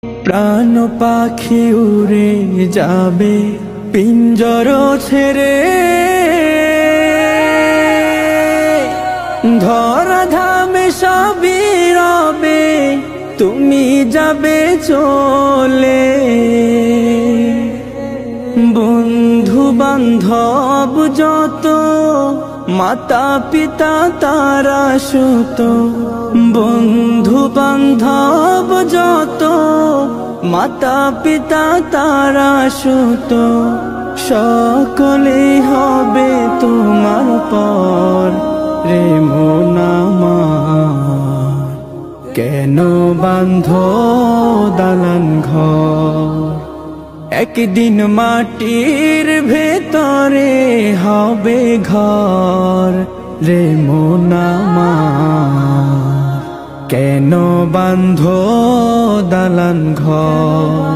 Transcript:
প্রাণ পাখি উড়ে যাবে পিঞ্জর ছেড়ে, ধরা ধামে সবই রবে, তুমি যাবে চলে। বন্ধু বান্ধব যত, মাতা পিতা তারা সুত, বন্ধু বান্ধব যত, মাতা পিতা তারা সুত, সকলে হবে তোমার পর রে মন আমার। কেন বাঁধ দালান ঘর, একদিন মাটির ভেতরে হবে ঘর রে মন আমার। কেন বাঁধ দালান ঘর।